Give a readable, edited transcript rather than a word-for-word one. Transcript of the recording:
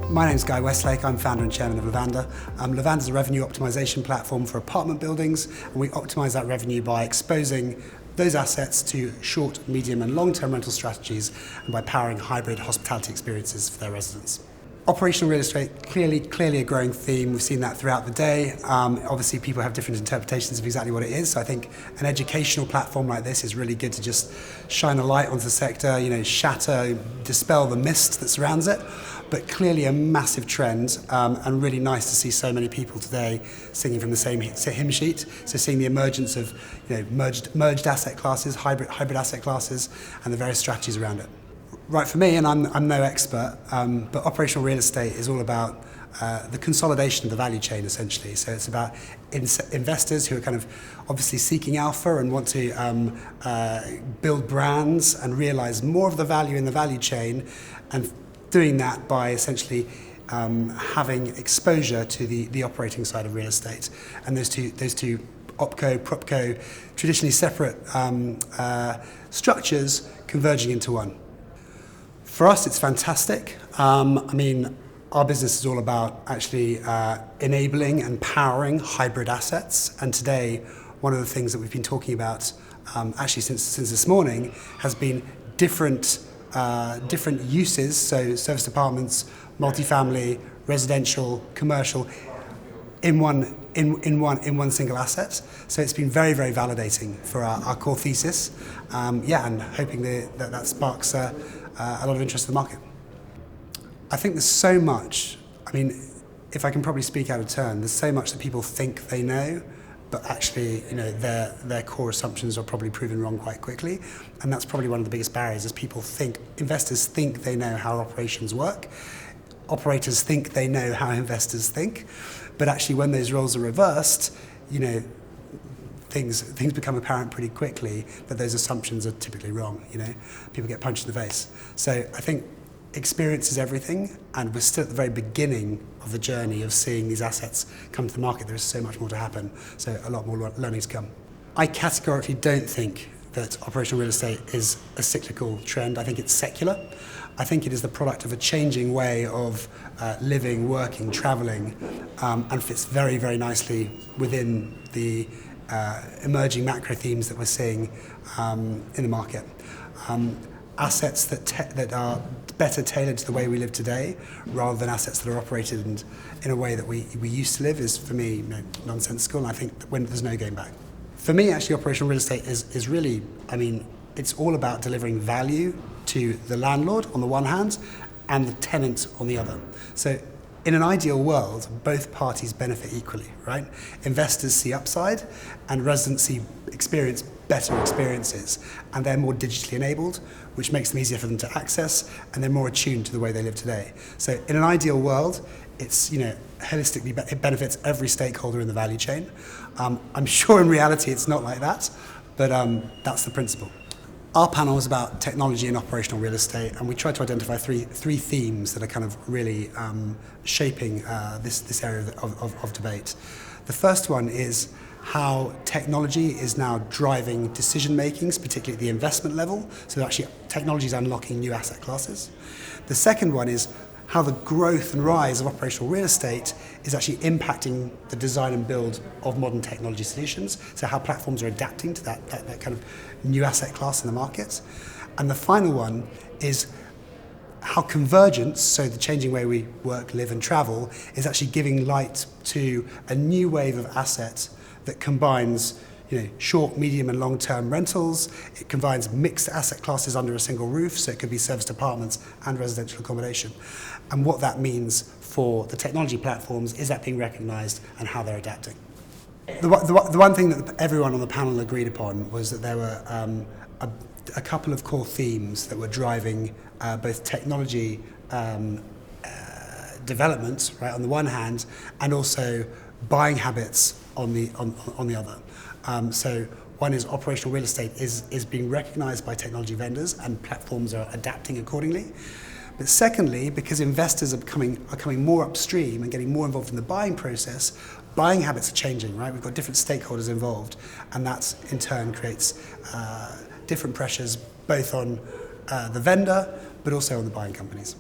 My name's Guy Westlake, I'm founder and chairman of Lavanda. Lavanda is a revenue optimization platform for apartment buildings, and we optimize that revenue by exposing those assets to short, medium and long-term rental strategies and by powering hybrid hospitality experiences for their residents. Operational real estate, clearly a growing theme. We've seen that throughout the day. Obviously, people have different interpretations of exactly what it is. So I think an educational platform like this is really good to just shine a light onto the sector, dispel the mist that surrounds it. But clearly a massive trend, and really nice to see so many people today singing from the same hymn sheet. So seeing the emergence of merged asset classes, hybrid asset classes, and the various strategies around it. Right, for me, and I'm no expert, but operational real estate is all about the consolidation of the value chain, essentially. So it's about investors who are kind of obviously seeking alpha and want to build brands and realize more of the value in the value chain, and doing that by essentially having exposure to the operating side of real estate. And those two OpCo, PropCo, traditionally separate structures converging into one. For us, it's fantastic. Our business is all about actually enabling and powering hybrid assets. And today, one of the things that we've been talking about, actually since this morning, has been different uses. So serviced apartments, multifamily, residential, commercial, in one single asset. So it's been very, very validating for our core thesis. And hoping that sparks a lot of interest in the market. I think there's so much, if I can probably speak out of turn, there's so much that people think they know, but actually, their core assumptions are probably proven wrong quite quickly. And that's probably one of the biggest barriers, is investors think they know how operations work. Operators think they know how investors think. But actually, when those roles are reversed, things become apparent pretty quickly that those assumptions are typically wrong. People get punched in the face. So I think experience is everything, and we're still at the very beginning of the journey of seeing these assets come to the market. There is so much more to happen, so a lot more learning to come. I categorically don't think that operational real estate is a cyclical trend. I think it's secular. I think it is the product of a changing way of living, working, traveling, and fits very, very nicely within the emerging macro themes that we're seeing in the market. Assets that are better tailored to the way we live today, rather than assets that are operated in a way that we used to live, is, for me, nonsensical, and I think that there's no going back. For me, actually, operational real estate is really, it's all about delivering value to the landlord on the one hand and the tenant on the other. So in an ideal world, both parties benefit equally, right? Investors see upside and residents experience better experiences, and they're more digitally enabled, which makes them easier for them to access, and they're more attuned to the way they live today. So in an ideal world, it's, holistically, it benefits every stakeholder in the value chain. I'm sure in reality it's not like that, but that's the principle. Our panel was about technology and operational real estate, and we tried to identify three themes that are kind of really shaping this area of debate. The first one is how technology is now driving decision makings, particularly at the investment level. So actually technology is unlocking new asset classes. The second one is how the growth and rise of operational real estate is actually impacting the design and build of modern technology solutions. So how platforms are adapting to that kind of new asset class in the market. And the final one is how convergence, so the changing way we work, live and travel, is actually giving light to a new wave of assets that combines short, medium and long-term rentals. It combines mixed asset classes under a single roof, so it could be serviced apartments and residential accommodation. And what that means for the technology platforms, is that being recognised, and how they're adapting. The one thing that everyone on the panel agreed upon was that there were a couple of core themes that were driving both technology development, right, on the one hand, and also buying habits on the other. So one is operational real estate is being recognised by technology vendors, and platforms are adapting accordingly. But secondly, because investors are coming more upstream and getting more involved in the buying process, buying habits are changing, right? We've got different stakeholders involved, and that in turn creates different pressures both on the vendor, but also on the buying companies.